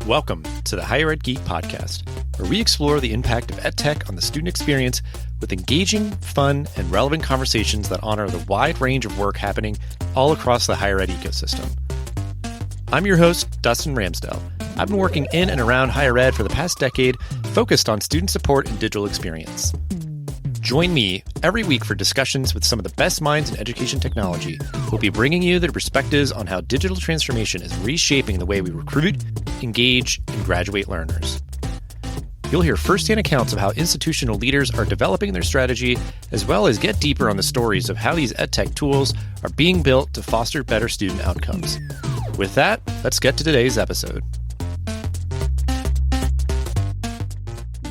Welcome to the Higher Ed Geek Podcast, where we explore the impact of EdTech on the student experience with engaging, fun, and relevant conversations that honor the wide range of work happening all across the higher ed ecosystem. I'm your host, Dustin Ramsdell. I've been working in and around higher ed for the past decade, focused on student support and digital experience. Join me every week for discussions with some of the best minds in education technology who will be bringing you their perspectives on how digital transformation is reshaping the way we recruit, engage, and graduate learners. You'll hear firsthand accounts of how institutional leaders are developing their strategy, as well as get deeper on the stories of how these EdTech tools are being built to foster better student outcomes. With that, let's get to today's episode.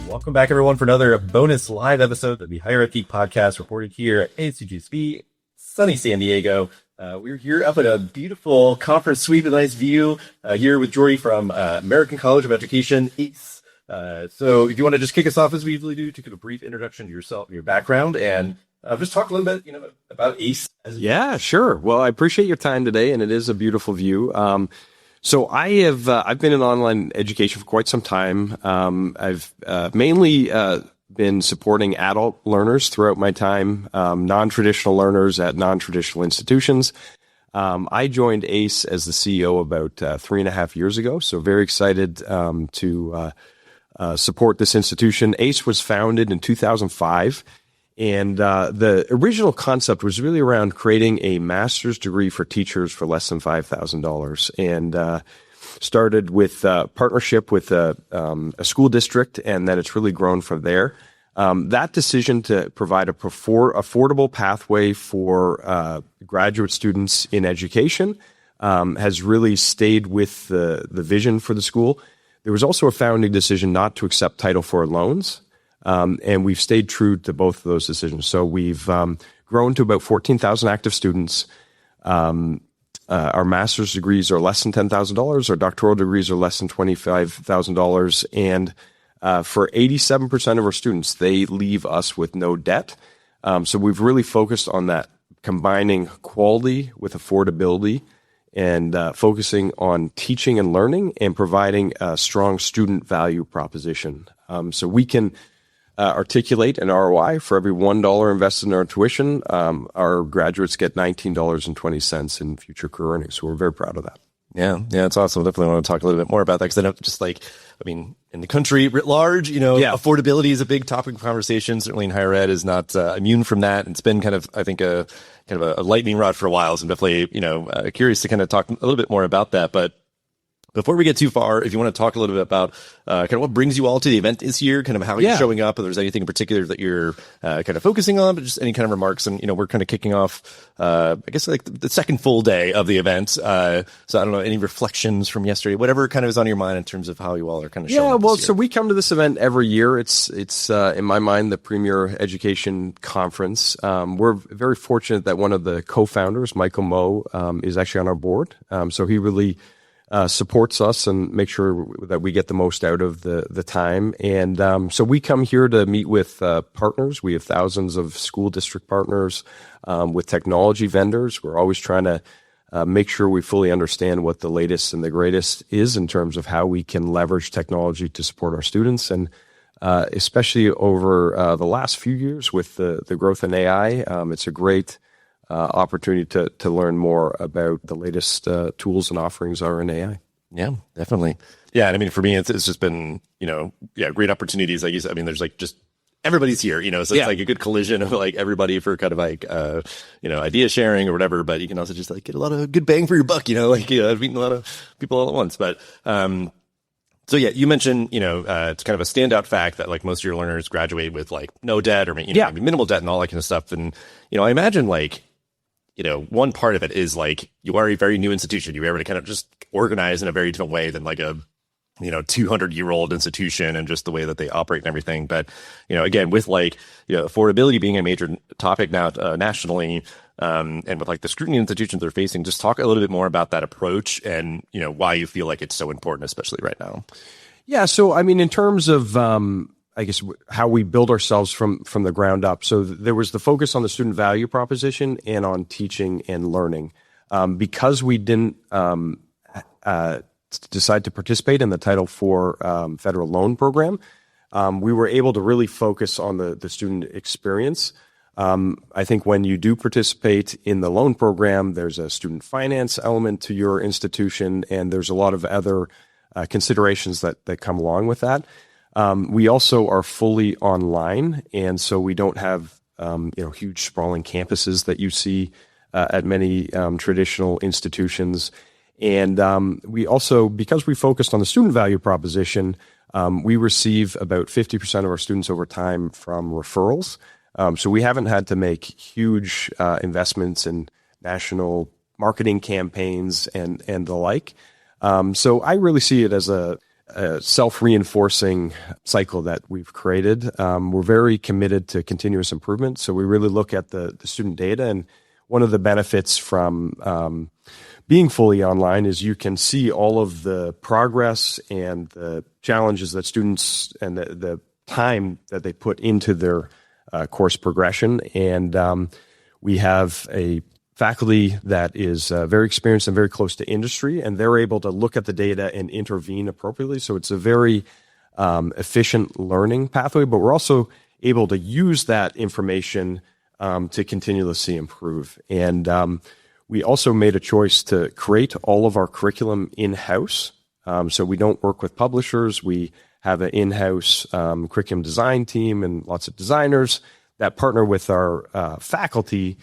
Welcome back, everyone, for another bonus live episode of the Higher Ed Geek Podcast, recorded here at ASU+GSV, sunny San Diego. We're here up at a beautiful conference suite with a nice view, here with Geordie from American College of Education, ACE. So if you want to just kick us off as we usually do, to give a brief introduction to yourself, your background, and just talk a little bit, about ACE. Yeah, sure. Well, I appreciate your time today, and it is a beautiful view. So I've been in online education for quite some time. I've mainly been supporting adult learners throughout my time, non-traditional learners at non-traditional institutions. I joined ACE as the CEO about 3.5 years ago, so very excited to support this institution. ACE was founded in 2005. And the original concept was really around creating a master's degree for teachers for less than $5,000, and started with partnership with a school district, and then it's really grown from there. That decision to provide affordable pathway for graduate students in education has really stayed with the vision for the school. There was also a founding decision not to accept Title IV loans. And we've stayed true to both of those decisions. So we've grown to about 14,000 active students. Our master's degrees are less than $10,000. Our doctoral degrees are less than $25,000. And for 87% of our students, they leave us with no debt. So we've really focused on that, combining quality with affordability, and focusing on teaching and learning and providing a strong student value proposition. So we can articulate an ROI for every $1 invested in our tuition. Our graduates get $19.20 in future career earnings. So we're very proud of that. Yeah, it's awesome. Definitely want to talk a little bit more about that, because I know just in the country writ large, affordability is a big topic of conversation. Certainly in higher ed is not immune from that. And it's been kind of a lightning rod for a while. So I'm definitely, curious to kind of talk a little bit more about that. But before we get too far, if you want to talk a little bit about kind of what brings you all to the event this year, kind of how you're showing up, if there's anything in particular that you're kind of focusing on, but just any kind of remarks. And, we're kind of kicking off, I guess, like the second full day of the event. So I don't know, any reflections from yesterday, whatever kind of is on your mind in terms of how you all are kind of showing up this year. So we come to this event every year. It's in my mind, the premier education conference. We're very fortunate that one of the co-founders, Michael Moe, is actually on our board. So he really supports us and make sure that we get the most out of the time. And so we come here to meet with partners. We have thousands of school district partners, with technology vendors. We're always trying to make sure we fully understand what the latest and the greatest is in terms of how we can leverage technology to support our students. And especially over the last few years with the growth in AI, it's a great opportunity to learn more about the latest tools and offerings are in AI. Yeah, definitely. Yeah, and I mean, for me, it's just been, great opportunities. Like you said, I mean, there's just everybody's here, so it's like a good collision of like everybody for kind of like, idea sharing or whatever. But you can also just like get a lot of good bang for your buck, meeting a lot of people all at once. But so yeah, you mentioned, it's kind of a standout fact that like most of your learners graduate with like no debt or maybe minimal debt and all that kind of stuff. And I imagine like, one part of it is like you are a very new institution. You're able to kind of just organize in a very different way than like a 200-year-old institution and just the way that they operate and everything. But again, with like affordability being a major topic now nationally, and with like the scrutiny institutions they're facing, just talk a little bit more about that approach and why you feel like it's so important, especially right now. Yeah. So I mean, in terms of I guess how we build ourselves from the ground up. So there was the focus on the student value proposition and on teaching and learning. Because we didn't decide to participate in the Title IV federal loan program, we were able to really focus on the student experience. I think when you do participate in the loan program, there's a student finance element to your institution, and there's a lot of other considerations that come along with that. We also are fully online, and so we don't have huge sprawling campuses that you see at many traditional institutions. And we also, because we focused on the student value proposition, we receive about 50% of our students over time from referrals. So we haven't had to make huge investments in national marketing campaigns and the like. So I really see it as a self-reinforcing cycle that we've created. We're very committed to continuous improvement. So we really look at the student data. And one of the benefits from being fully online is you can see all of the progress and the challenges that students and the time that they put into their course progression. And we have a faculty that is very experienced and very close to industry, and they're able to look at the data and intervene appropriately. So it's a very efficient learning pathway, but we're also able to use that information to continuously improve. And we also made a choice to create all of our curriculum in-house. So we don't work with publishers. We have an in-house curriculum design team and lots of designers that partner with our faculty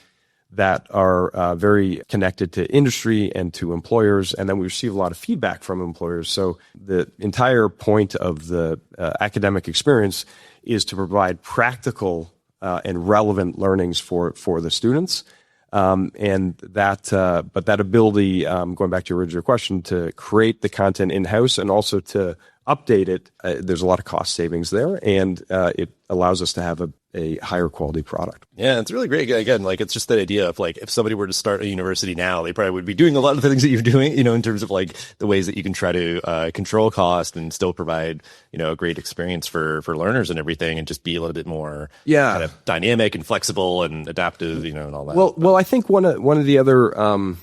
that are very connected to industry and to employers. And then we receive a lot of feedback from employers. So the entire point of the academic experience is to provide practical and relevant learnings for the students. And that, but that ability, going back to your original question, to create the content in-house and also to update it, there's a lot of cost savings there, and it allows us to have a higher quality product. Yeah, it's really great. Again, like it's just that idea of like if somebody were to start a university now, they probably would be doing a lot of the things that you're doing, in terms of like the ways that you can try to control cost and still provide, a great experience for learners and everything, and just be a little bit more kind of dynamic and flexible and adaptive, and all that. Well, I think one of the other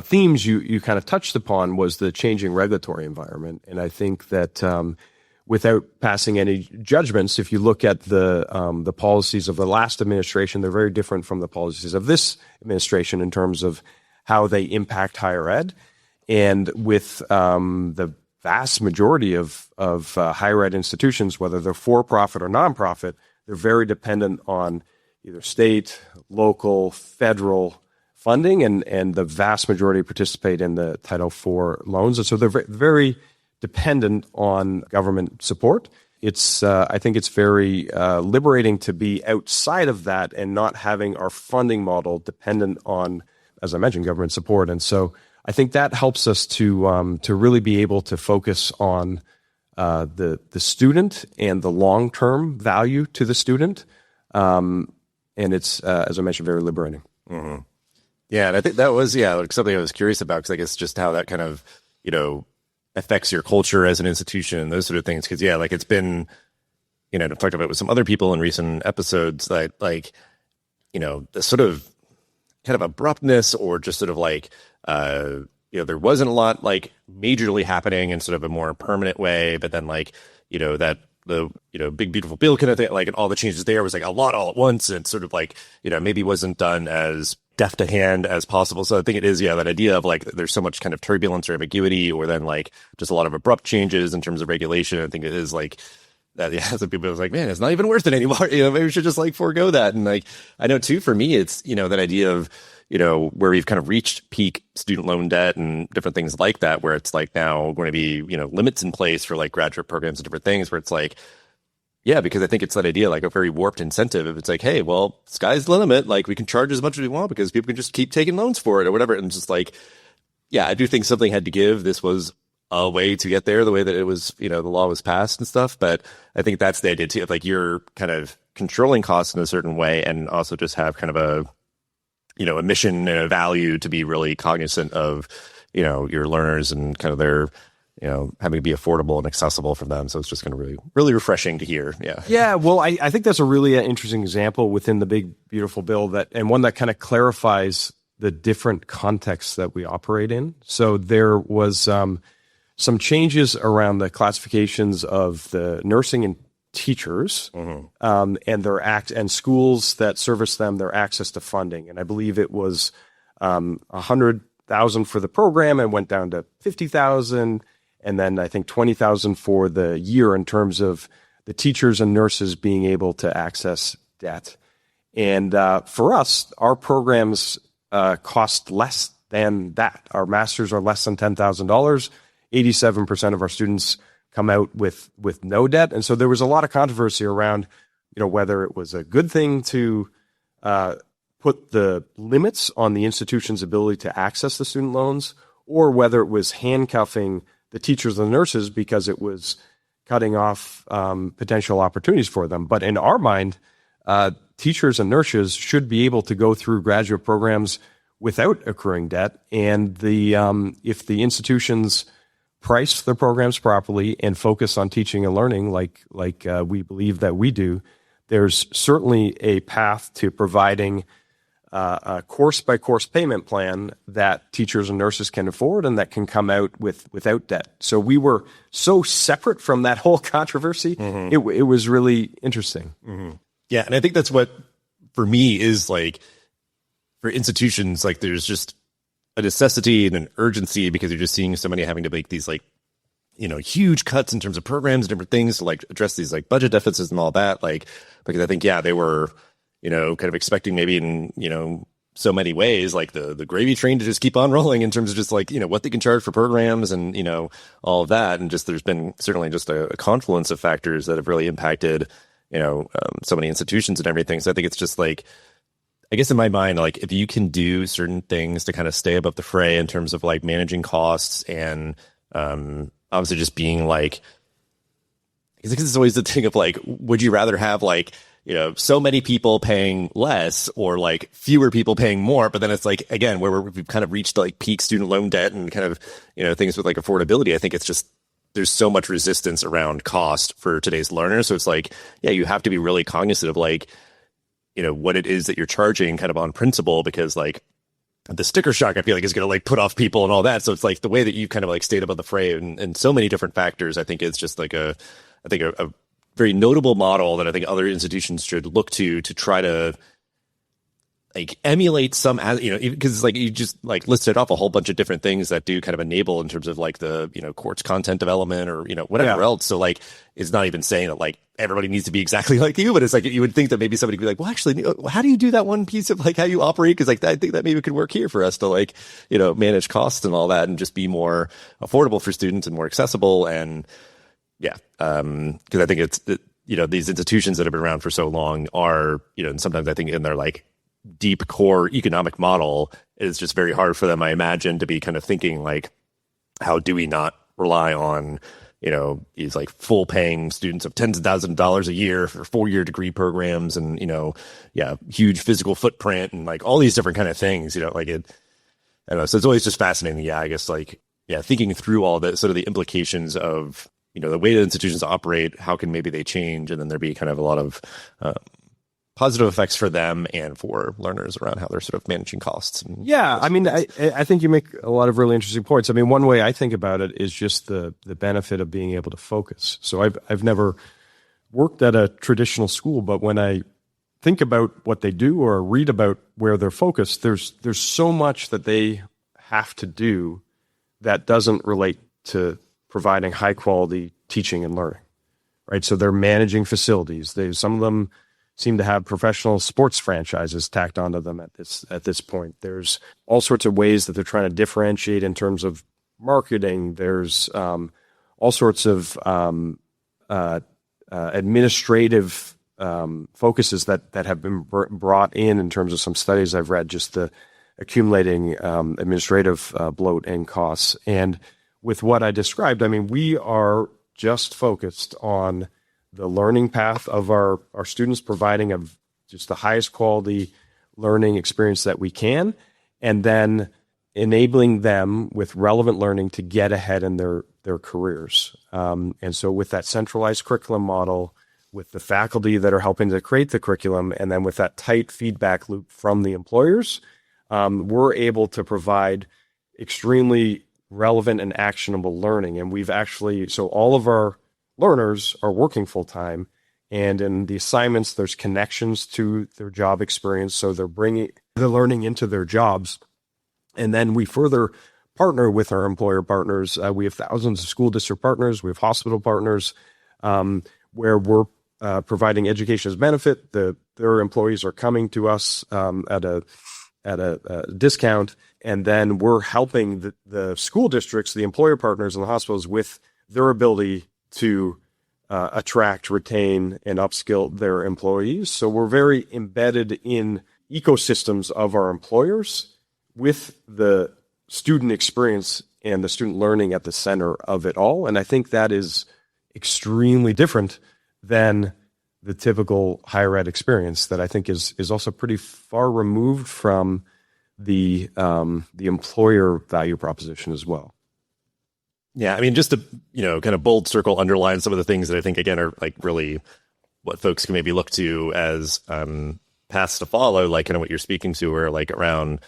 themes you kind of touched upon was the changing regulatory environment. And I think that without passing any judgments, if you look at the policies of the last administration, they're very different from the policies of this administration in terms of how they impact higher ed. And with the vast majority of higher ed institutions, whether they're for-profit or nonprofit, they're very dependent on either state, local, federal funding, and the vast majority participate in the Title IV loans. And so they're very dependent on government support. I think it's very liberating to be outside of that and not having our funding model dependent on, as I mentioned, government support. And so I think that helps us to really be able to focus on the student and the long-term value to the student. And it's, as I mentioned, very liberating. Mm-hmm. Yeah, and I think that was like something I was curious about, because I guess just how that kind of affects your culture as an institution and those sort of things. Because like it's been, I've talked about it with some other people in recent episodes that the sort of kind of abruptness, or just sort of like there wasn't a lot like majorly happening in sort of a more permanent way, but then that the big beautiful bill kind of thing, and all the changes there was like a lot all at once, and sort of like maybe wasn't done as deft a hand as possible. So I think it is that idea of like there's so much kind of turbulence or ambiguity, or then like just a lot of abrupt changes in terms of regulation. I think it is like that. Some people are like, man, it's not even worth it anymore. Maybe we should just like forego that. And like I know too, for me, it's that idea of where we've kind of reached peak student loan debt and different things like that, where it's like now going to be limits in place for like graduate programs and different things, where it's like, yeah, because I think it's that idea, like a very warped incentive. If it's like, hey, well, sky's the limit. Like we can charge as much as we want because people can just keep taking loans for it or whatever. And just like, yeah, I do think something had to give. This was a way to get there, the way that it was, the law was passed and stuff. But I think that's the idea too, of like you're kind of controlling costs in a certain way, and also just have kind of a, a mission and a value to be really cognizant of, your learners and kind of their, having to be affordable and accessible for them. So it's just kind of really, really refreshing to hear. Yeah. Yeah. Well, I think that's a really interesting example within the big, beautiful bill, and one that kind of clarifies the different contexts that we operate in. So there was some changes around the classifications of the nursing and teachers, and their and schools that service them, their access to funding. And I believe it was 100,000 for the program and went down to 50,000, and then I think 20,000 for the year in terms of the teachers and nurses being able to access debt. And for us, our programs cost less than that. Our masters are less than $10,000. 87% of our students come out with no debt. And so there was a lot of controversy around, whether it was a good thing to put the limits on the institution's ability to access the student loans, or whether it was handcuffing the teachers and the nurses because it was cutting off potential opportunities for them. But in our mind, teachers and nurses should be able to go through graduate programs without accruing debt. And if the institutions price their programs properly and focus on teaching and learning like we believe that we do, there's certainly a path to providing a course-by-course payment plan that teachers and nurses can afford and that can come out without debt. So we were so separate from that whole controversy. It was really interesting. Yeah, and I think that's what, for me, is like, for institutions, like there's just a necessity and an urgency because you're just seeing so many having to make these like, huge cuts in terms of programs and different things to like address these like budget deficits and all that. Like, because I think, they were, kind of expecting maybe in, so many ways, like the gravy train to just keep on rolling in terms of just like, what they can charge for programs and, all of that. And just, there's been certainly just a confluence of factors that have really impacted, so many institutions and everything. So I think it's just like, I guess in my mind, like if you can do certain things to kind of stay above the fray in terms of like managing costs and obviously just being like, because it's always the thing of like, would you rather have like, so many people paying less or like fewer people paying more? But then it's like, again, where we've kind of reached like peak student loan debt and kind of, things with like affordability. I think it's just, there's so much resistance around cost for today's learners. So it's like, you have to be really cognizant of like, what it is that you're charging kind of on principle, because like the sticker shock, I feel like, is going to like put off people and all that. So it's like the way that you kind of like stayed above the fray and so many different factors, I think is just like a very notable model that I think other institutions should look to try to like emulate some, because it's like you just like listed off a whole bunch of different things that do kind of enable in terms of like the, course content development or, whatever else. So like, it's not even saying that like everybody needs to be exactly like you, but it's like, you would think that maybe somebody could be like, well, actually, how do you do that one piece of like how you operate? Cause like, I think that maybe could work here for us to like, manage costs and all that and just be more affordable for students and more accessible. And cause I think these institutions that have been around for so long are, and sometimes I think in their like deep core economic model, it's just very hard for them, I imagine, to be kind of thinking like, how do we not rely on, these like full paying students of tens of thousands of dollars a year for 4-year degree programs and, huge physical footprint and like all these different kind of things, like it, I don't know. So it's always just fascinating. I guess like, thinking through all the sort of the implications of, the way that institutions operate, how can maybe they change? And then there be kind of a lot of, positive effects for them and for learners around how they're sort of managing costs. I mean, I think you make a lot of really interesting points. I mean, one way I think about it is just the benefit of being able to focus. So I've never worked at a traditional school, but when I think about what they do or read about where they're focused, there's so much that they have to do that doesn't relate to providing high quality teaching and learning, right? So they're managing facilities. Some of them seem to have professional sports franchises tacked onto them at this point. There's all sorts of ways that they're trying to differentiate in terms of marketing. There's all sorts of administrative focuses that have been brought in terms of some studies I've read, just the accumulating administrative bloat and costs. And with what I described, I mean, we are just focused on the learning path of our students, providing just the highest quality learning experience that we can, and then enabling them with relevant learning to get ahead in their careers. And so with that centralized curriculum model, with the faculty that are helping to create the curriculum, and then with that tight feedback loop from the employers, we're able to provide extremely relevant and actionable learning. And we've actually, so all of our learners are working full time, and in the assignments, there's connections to their job experience. So they're bringing the learning into their jobs. And then we further partner with our employer partners. We have thousands of school district partners. We have hospital partners, where we're providing education as benefit. Their employees are coming to us at a discount, and then we're helping the school districts, the employer partners, and the hospitals with their ability to attract, retain, and upskill their employees. So we're very embedded in ecosystems of our employers with the student experience and the student learning at the center of it all. And I think that is extremely different than the typical higher ed experience that I think is also pretty far removed from the employer value proposition as well. Yeah, I mean, just to, kind of bold circle underline some of the things that I think, again, are like really what folks can maybe look to as paths to follow, like kind of what you're speaking to, or like around,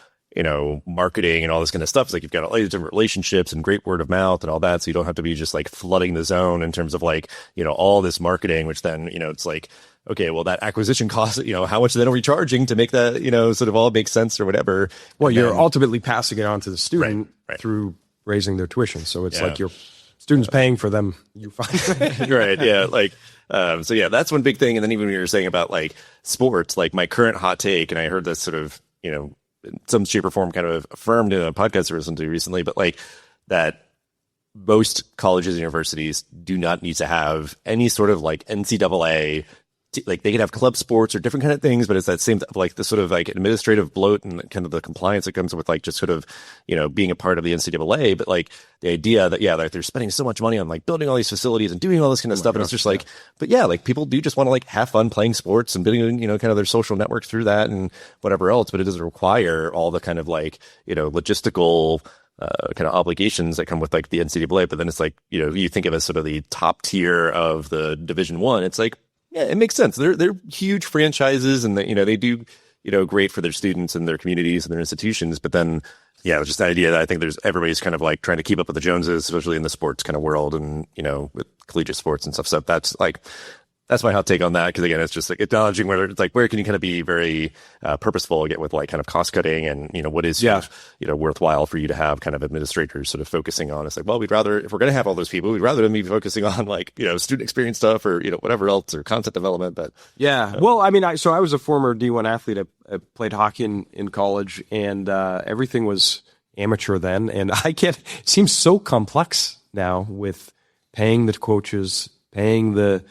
marketing and all this kind of stuff. It's like you've got all these different relationships and great word of mouth and all that. So you don't have to be just like flooding the zone in terms of like, all this marketing, which then, it's like, okay, well, that acquisition cost, how much then are we charging to make that, sort of all make sense or whatever. Well, you're ultimately passing it on to the student through raising their tuition. So it's like your students paying for them. You find right. Yeah. Like, so yeah, that's one big thing. And then even when you were saying about like sports, like my current hot take, and I heard this sort of, in some shape or form kind of affirmed in a podcast I listened to recently, but like that most colleges and universities do not need to have any sort of like NCAA, like they can have club sports or different kind of things, but it's that same, like the sort of like administrative bloat and kind of the compliance that comes with like just sort of, being a part of the NCAA. But like the idea that, like they're spending so much money on like building all these facilities and doing all this kind of stuff. And it's just like, but yeah, like people do just want to like have fun playing sports and building, kind of their social networks through that and whatever else. But it doesn't require all the kind of like, logistical, kind of obligations that come with like the NCAA. But then it's like, you think of it as sort of the top tier of the Division I. It's like, yeah, it makes sense. They're huge franchises, and they do great for their students and their communities and their institutions. But then, yeah, just the idea that I think everybody's kind of like trying to keep up with the Joneses, especially in the sports kind of world, and with collegiate sports and stuff. So that's my hot take on that. Because again, it's just like acknowledging where it's like where can you kind of be very purposeful, again, with like kind of cost cutting and what is worthwhile for you to have kind of administrators sort of focusing on. It's like, well, we'd rather, if we're going to have all those people, we'd rather them be focusing on like student experience stuff or whatever else, or content development. But well, I mean, I was a former D1 athlete. I played hockey in college, and everything was amateur then. And it seems so complex now with paying the coaches, paying the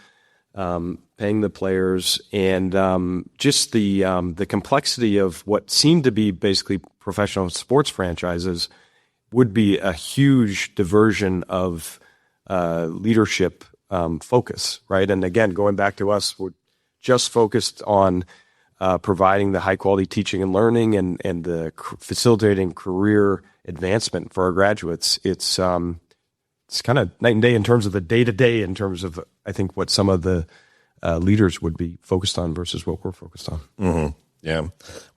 players, and just the complexity of what seemed to be basically professional sports franchises would be a huge diversion of leadership focus, right? And again, going back to us, we're just focused on providing the high quality teaching and learning and the facilitating career advancement for our graduates. It's kind of night and day in terms of the day-to-day, in terms of, I think, what some of the leaders would be focused on versus what we're focused on. Mm-hmm. Yeah.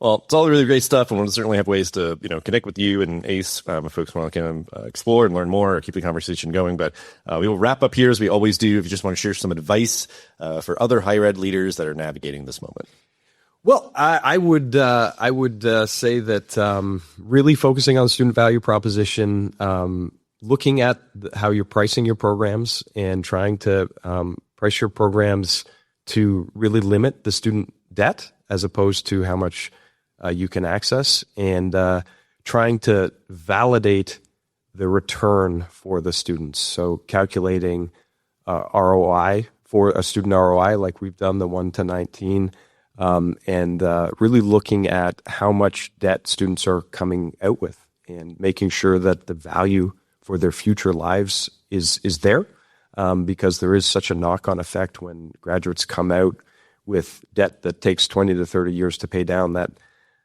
Well, it's all really great stuff, and we'll certainly have ways to, connect with you and ACE if folks want to kind of explore and learn more or keep the conversation going. But we will wrap up here as we always do. If you just want to share some advice for other higher ed leaders that are navigating this moment. Well, I would say that really focusing on the student value proposition, looking at how you're pricing your programs and trying to price your programs to really limit the student debt as opposed to how much you can access, and trying to validate the return for the students. So calculating ROI for a student ROI, like we've done the 1 to 19, and really looking at how much debt students are coming out with and making sure that the value for their future lives is there, because there is such a knock-on effect when graduates come out with debt that takes 20 to 30 years to pay down. That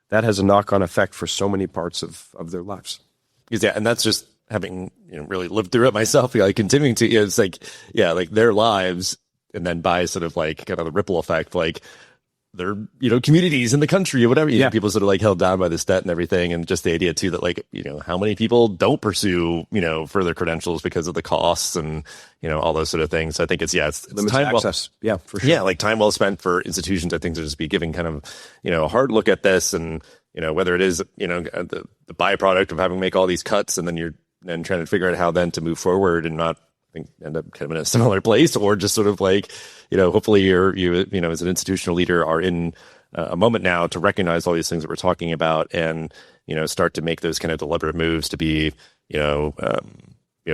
has a knock-on effect for so many parts of their lives. Yeah, and that's just having really lived through it myself. Like continuing to, it's like, yeah, like their lives, and then by sort of like kind of the ripple effect, like their, communities in the country or whatever. You know, people sort of like held down by this debt and everything. And just the idea too that like, how many people don't pursue, further credentials because of the costs and, all those sort of things. So I think it's time access. For sure. Yeah. Like time well spent for institutions, I think, to just be giving kind of, a hard look at this and, whether it is, the byproduct of having to make all these cuts and then you're then trying to figure out how then to move forward and not end up kind of in a similar place, or just sort of like, hopefully you as an institutional leader are in a moment now to recognize all these things that we're talking about and, start to make those kind of deliberate moves to be,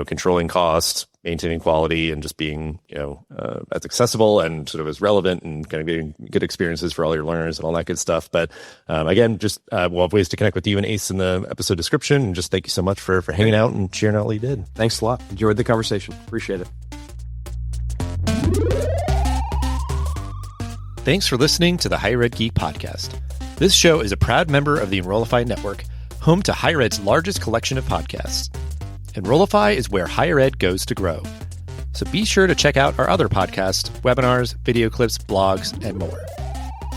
controlling costs, maintaining quality, and just being, as accessible and sort of as relevant and kind of getting good experiences for all your learners and all that good stuff. But again, just we'll have ways to connect with you and Ace in the episode description. And just thank you so much for hanging out and sharing out what you did. Thanks a lot. Enjoyed the conversation. Appreciate it. Thanks for listening to the Higher Ed Geek podcast. This show is a proud member of the Enrollify Network, home to Higher Ed's largest collection of podcasts. Enrollify is where higher ed goes to grow. So be sure to check out our other podcasts, webinars, video clips, blogs, and more.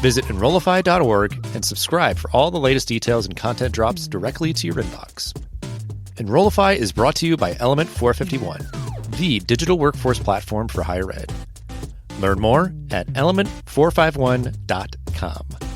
Visit Enrollify.org and subscribe for all the latest details and content drops directly to your inbox. Enrollify is brought to you by Element 451, the digital workforce platform for higher ed. Learn more at element451.com.